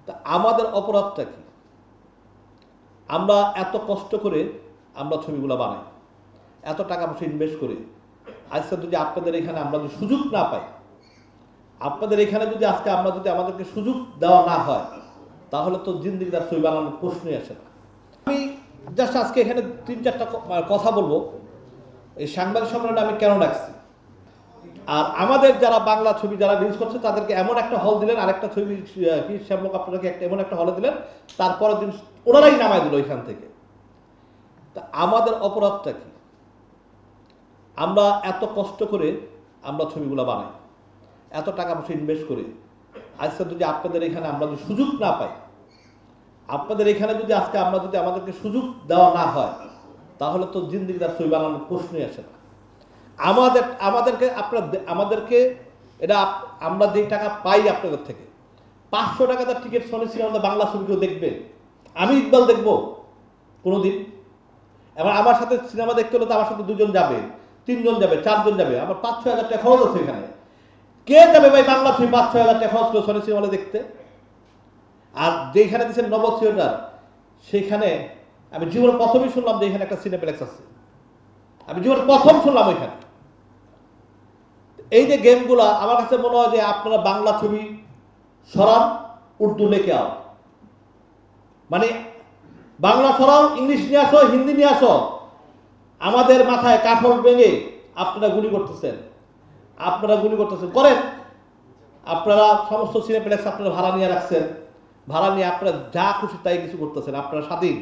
তা আমাদের অপরাধটা কি? আমরা এত কষ্ট করে আমরা ছবিগুলো বানাই, এত টাকা পয়সা ইনভেস্ট করি। আজকে যদি আপনাদের এখানে আমরা যদি সুযোগ না পাই, আপনাদের এখানে যদি আজকে আমরা যদি আমাদেরকে সুযোগ দেওয়া না হয়, তাহলে তো জিন্দিগিদার ছবি বানানোর প্রশ্নই আসে না। আমি জাস্ট আজকে এখানে ৩-৪টা কথা বলবো এই সাংবাদিক সম্মেলনে আমি কেন ডাকছি। আর আমাদের যারা বাংলা ছবি যারা রিলিজ করছে তাদেরকে এমন একটা হল দিলেন, আরেকটা ছবি কি শ্যামক আপনাকে একটা এমন একটা হলে দিলেন, তারপরের দিন ওনারাই নামায় দিল ওইখান থেকে। তা আমাদের অপরাধটা কি? আমরা এত কষ্ট করে আমরা ছবিগুলো বানাই, এত টাকা পয়সা ইনভেস্ট করি। আজকে যদি আপনাদের এখানে আমরা যদি সুযোগ না পাই, আপনাদের এখানে যদি আজকে আমরা যদি আমাদেরকে সুযোগ দেওয়া না হয়, তাহলে তো জিন্দিগিদার ছবি বানানোর প্রশ্নই আসে না। আমাদেরকে এটা আমরা যে টাকা পাই আপনাদের থেকে, 500 টাকা তার টিকিট সনি সিনেমা বাংলা ছবি কেউ দেখবে? আমি ইকবাল দেখবো কোনোদিন? এবার আমার সাথে সিনেমা দেখতে হলে তো আমার সাথে 2 জন যাবে, 3 জন যাবে, 4 জন যাবে, আমার 5-6 হাজার টাকা খরচ আছে এখানে। কে যাবে ভাই বাংলা ছবি 5-6 হাজার টাকা খরচ করে সনি সিনেমা দেখতে? আর যেখানে দিচ্ছেন নব থিয়েটার, সেখানে আমি জীবনের প্রথমেই শুনলাম যে এখানে একটা সিনেপ্লেক্স আছে। আমি জীবনের প্রথম শুনলাম ওইখানে। এই যে গেমগুলা, আমার কাছে মনে হয় যে আপনারা বাংলা ছবি সরান, উর্দু লেখে আও, মানে বাংলা সরাও, ইংলিশ নিয়ে আসো, হিন্দি নিয়ে আসো। আমাদের মাথায় কাঠল ভেঙে আপনারা গুলি করতেছেন, করেন। আপনারা সমস্ত সিনেপ্লেক্স আপনারা ভাড়া নিয়ে রাখছেন, ভাড়া নিয়ে আপনারা যা খুশি তাই কিছু করতেছেন, আপনারা স্বাধীন,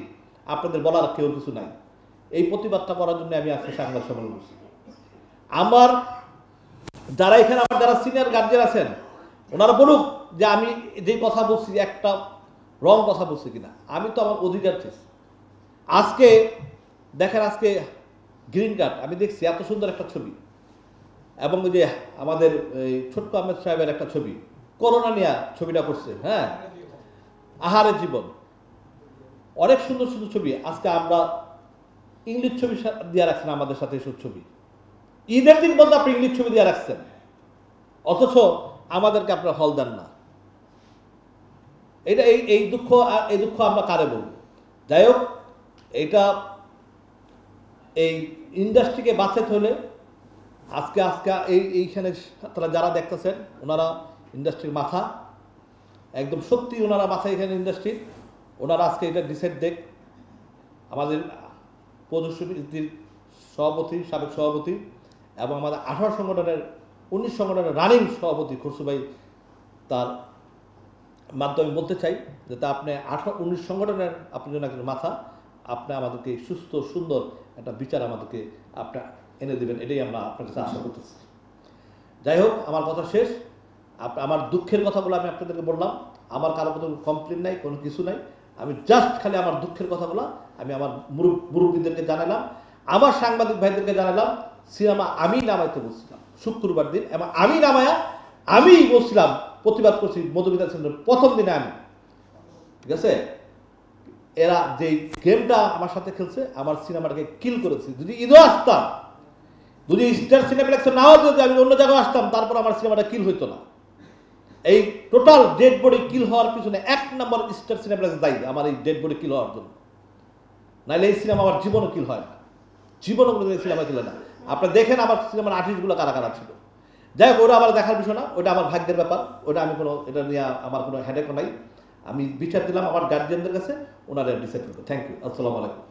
আপনাদের বলার কেউ কিছু নাই। এই প্রতিবাদটা করার জন্য আমি আজকে সাংবাদিক সম্মেলন করছি। আমার যারা এখানে আমার যারা সিনিয়র গার্জিয়ান আছেন, ওনারা বলুক যে আমি যে কথা বলছি একটা রং কথা বলছি কিনা। আমি তো আমার অধিকার চেয়েছি। আজকে দেখেন, আজকে গ্রিন কার্ড আমি দেখছি, এত সুন্দর একটা ছবি, এবং ওই যে আমাদের এই ছোট্ট আহমেদ সাহেবের একটা ছবি, করোনা নিয়ে ছবিটা করছে, হ্যাঁ, আহারের জীবন, অনেক সুন্দর সুন্দর ছবি। আজকে আমরা ইংলিশ ছবি দিয়ে রাখছেন আমাদের সাথে, এসব ছবি ঈদের দিন বলতে আপনি ইংলিশ ছবি দিয়ে রাখছেন, অথচ আমাদেরকে আপনারা হল দেন না। এটা এই দুঃখ আমরা কারে বলব? যাই হোক, এই ইন্ডাস্ট্রিকে বাঁচাতে হলে আজকে এইখানে তারা যারা দেখতেছেন, ওনারা ইন্ডাস্ট্রির মাথা, একদম সত্যি ওনারা মাথা এখানে ইন্ডাস্ট্রির। ওনারা আজকে এটা ডিসাইড দেখ। আমাদের প্রদর্শনীর সভাপতি, সাবেক সভাপতি, এবং আমাদের 19 সংগঠনের রানিং সভাপতি খরসু ভাই, তার মাধ্যমে বলতে চাই যে তা আপনি 19 সংগঠনের আপনি যেন একজন মাথা, আপনি আমাদেরকে সুস্থ সুন্দর একটা বিচার আমাদেরকে আপনি এনে দেবেন, এটাই আমরা আপনার কাছে আশা করতেছি। যাই হোক, আমার কথা শেষ। আমার দুঃখের কথাগুলো আমি আপনাদেরকে বললাম। আমার কারো কোনো কমপ্লেন নাই, কোনো কিছু নাই। আমি জাস্ট খালি আমার দুঃখের কথাগুলো আমি আমার মুরব্বীদেরকে জানালাম, আমার সাংবাদিক ভাইদেরকে জানালাম। সিনেমা আমি নামাইতে বলছিলাম শুক্রবার দিন, এবং আমি বলছিলাম, প্রতিবাদ করছি মধুমিতা সেনের প্রথম দিনে আমি, ঠিক আছে। এরা যে গেমটা আমার সাথে খেলছে, আমার সিনেমাটাকে কিল করেছে। যদি ঈদও আসতাম, যদি স্টার সিনেপ্লেক্সে নাও যদি আমি অন্য জায়গায় আসতাম, তারপর আমার সিনেমাটা কিল হইতো না। এই টোটাল ডেড বডি কিল হওয়ার পিছনে 1 নম্বর স্টার সিনেপ্লেক্স দায়ী, আমার এই ডেড বডি কিল হওয়ার জন্য। নাহলে এই সিনেমা আমার জীবনও কিল হয় না, জীবনও কোনো সিনেমা কিল হয় না। আপনারা দেখেন আমার সিনেমার আর্টিস্টগুলো কারা কারা ছিল। যাই হোক, ওটা আমার দেখার বিষয় না, ওটা আমার ভাগ্যের ব্যাপার। ওটা আমি এটা নিয়ে আমার কোনো হেডেকও নাই। আমি বিচার দিলাম আমার গার্জিয়ানদের কাছে, ওনারা ডিসাইড করবে। Thank you. আসসালামু আলাইকুম।